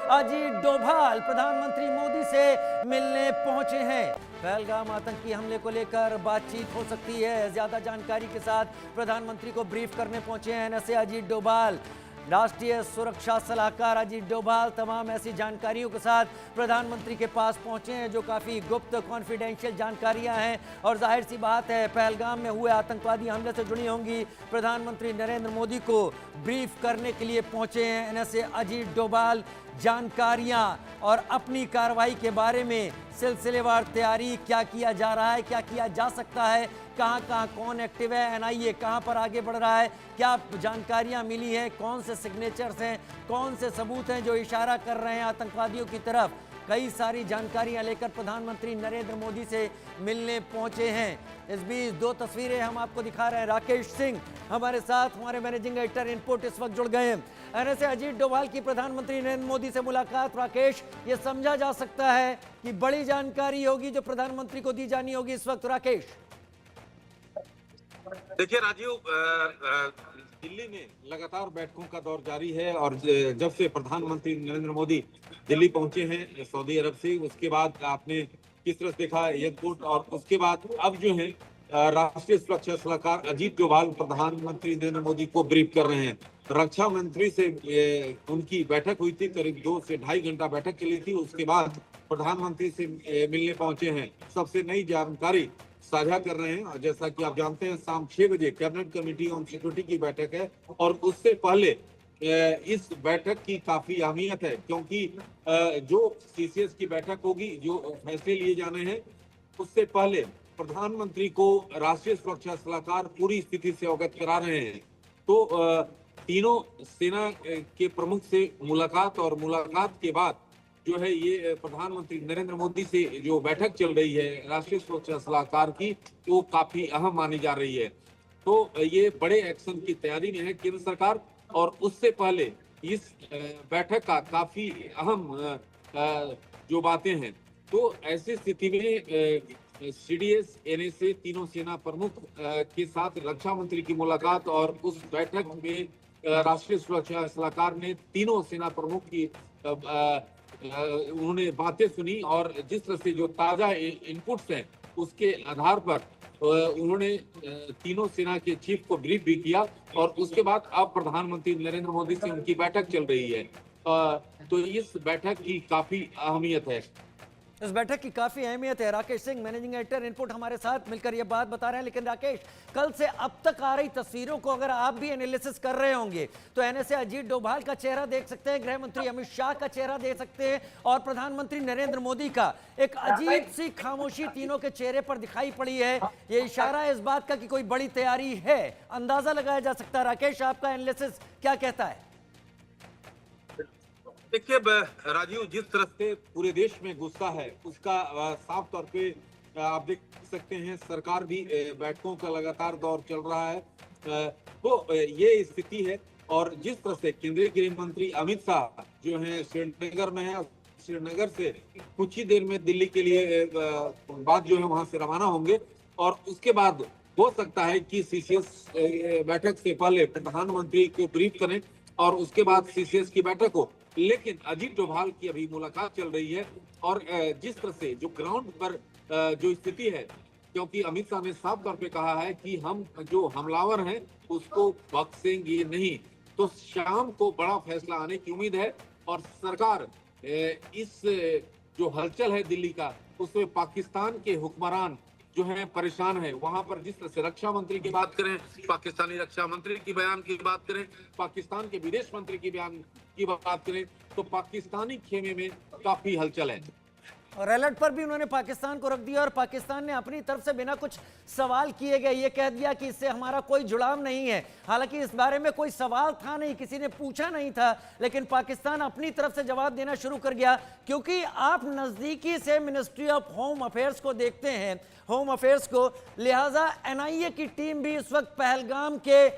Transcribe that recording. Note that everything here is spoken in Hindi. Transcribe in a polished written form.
अजीत डोभाल प्रधानमंत्री मोदी से मिलने पहुंचे हैं। पहलगाम आतंकी हमले को लेकर बातचीत हो सकती है। ज्यादा जानकारी के साथ प्रधानमंत्री को ब्रीफ करने पहुंचे हैं एनएसए अजीत डोभाल। राष्ट्रीय सुरक्षा सलाहकार अजीत डोभाल तमाम ऐसी जानकारियों के साथ प्रधानमंत्री के पास पहुंचे हैं जो काफ़ी गुप्त कॉन्फिडेंशियल जानकारियां हैं और जाहिर सी बात है पहलगाम में हुए आतंकवादी हमले से जुड़ी होंगी। प्रधानमंत्री नरेंद्र मोदी को ब्रीफ करने के लिए पहुंचे हैं एनएसए अजीत डोभाल। जानकारियां और अपनी कार्रवाई के बारे में सिलसिलेवार तैयारी, क्या किया जा रहा है, क्या किया जा सकता है, कहां कहां कौन एक्टिव है, एनआईए कहां पर आगे बढ़ रहा है, क्या जानकारियां मिली हैं, कौन से सिग्नेचर्स हैं, कौन से सबूत हैं जो इशारा कर रहे हैं आतंकवादियों की तरफ। कई सारी जानकारियां लेकर प्रधानमंत्री नरेंद्र मोदी से मिलने पहुंचे हैं। इस बीच दो तस्वीरें हम आपको दिखा रहे हैं। राकेश सिंह हमारे साथ, हमारे मैनेजिंग एडिटर इनपुट इस वक्त जुड़ गए हैं। एनएसए अजीत डोभाल की प्रधानमंत्री नरेंद्र मोदी से मुलाकात। राकेश, ये समझा जा सकता है कि बड़ी जानकारी होगी जो प्रधानमंत्री को दी जानी होगी इस वक्त। राकेश, देखिए राजीव, दिल्ली में लगातार बैठकों का दौर जारी है और जब से प्रधानमंत्री नरेंद्र मोदी दिल्ली पहुंचे हैं सऊदी अरब से, उसके बाद आपने किस तरह देखा एयरपोर्ट, और उसके बाद अब जो है राष्ट्रीय सुरक्षा सलाहकार अजीत डोभाल प्रधानमंत्री नरेंद्र मोदी को ब्रीफ कर रहे हैं। रक्षा मंत्री से उनकी बैठक हुई थी, करीब 2 से ढाई घंटा बैठक चली थी। उसके बाद प्रधानमंत्री से मिलने पहुंचे हैं, सबसे नई जानकारी साझा कर रहे हैं। और जैसा कि आप जानते हैं शाम 6 बजे कैबिनेट कमेटी ऑन सिक्योरिटी की बैठक है और उससे पहले इस बैठक की काफी अहमियत है क्योंकि जो सीसीएस की बैठक होगी, जो फैसले लिए जाने हैं, उससे पहले प्रधानमंत्री को राष्ट्रीय सुरक्षा सलाहकार पूरी स्थिति से अवगत करा रहे हैं। तो तीनों सेना के प्रमुख से मुलाकात और मुलाकात के बाद जो है ये प्रधानमंत्री नरेंद्र मोदी से जो बैठक चल रही है राष्ट्रीय सुरक्षा सलाहकार की, वो काफी अहम मानी जा रही है। तो ये बड़े एक्शन की तैयारी में है केंद्र सरकार और उससे पहले इस बैठक का काफी अहम जो बातें हैं। तो ऐसी स्थिति में सीडीएस, एनएसए, तीनों सेना प्रमुख के साथ रक्षा मंत्री की मुलाकात और उस बैठक में राष्ट्रीय सुरक्षा सलाहकार ने तीनों सेना प्रमुख की उन्होंने बातें सुनी और जिस तरह से जो ताजा इनपुट्स हैं उसके आधार पर उन्होंने तीनों सेना के चीफ को ब्रीफ भी किया और उसके बाद अब प्रधानमंत्री नरेंद्र मोदी से उनकी बैठक चल रही है। तो इस बैठक की काफी अहमियत है। इस बैठक की काफी अहमियत है। Rakesh Singh, managing editor input, हमारे साथ मिलकर ये बात बता रहे हैं। लेकिन राकेश, कल से अब तक आ रही तस्वीरों को अगर आप भी एनालिसिस कर रहे होंगे तो एनएसए अजीत डोभाल का चेहरा देख सकते हैं, गृह मंत्री अमित शाह का चेहरा देख सकते हैं और प्रधानमंत्री नरेंद्र मोदी का एक अजीब सी खामोशी तीनों के चेहरे पर दिखाई पड़ी है। ये इशारा है इस बात का कि कोई बड़ी तैयारी है, अंदाजा लगाया जा सकता है। राकेश, आपका एनालिसिस क्या कहता है? देखिए राजीव, जिस तरह से पूरे देश में गुस्सा है उसका साफ तौर पे आप देख सकते हैं। सरकार भी बैठकों का लगातार दौर चल रहा है, तो ये स्थिति है। और जिस तरह से केंद्रीय गृह मंत्री अमित शाह जो है श्रीनगर में है, श्रीनगर से कुछ ही देर में दिल्ली के लिए बाद जो है वहां से रवाना होंगे और उसके बाद हो सकता है कि सीसीएस बैठक से पहले प्रधानमंत्री को ब्रीफ करें और उसके बाद सीसीएस की बैठक हो। लेकिन अजीत डोभाल की अभी मुलाकात चल रही है और जिस तरह से जो ग्राउंड पर जो स्थिति है, क्योंकि अमित शाह ने साफ तौर पे कहा है कि हम जो हमलावर हैं उसको बख्शेंगे नहीं, तो शाम को बड़ा फैसला आने की उम्मीद है। और सरकार इस जो हलचल है दिल्ली का, उसमें पाकिस्तान के हुक्मरान जो है परेशान है। वहां पर जिस तरह से रक्षा मंत्री की बात करें, पाकिस्तानी रक्षा मंत्री की बयान की बात करें, पाकिस्तान के विदेश मंत्री की बयान की बात करें, तो पाकिस्तानी खेमे में काफी हलचल है। और अलर्ट पर भी उन्होंने पाकिस्तान को रख दिया और पाकिस्तान ने अपनी तरफ से बिना कुछ सवाल किए गए ये कह दिया कि इससे हमारा कोई जुड़ाव नहीं है। हालांकि इस बारे में कोई सवाल था नहीं, किसी ने पूछा नहीं था, लेकिन पाकिस्तान अपनी तरफ से जवाब देना शुरू कर गया। क्योंकि आप नजदीकी से मिनिस्ट्री ऑफ होम अफेयर्स को देखते हैं, होम अफेयर्स को, लिहाजा एनआईए की टीम भी इस वक्त पहलगाम के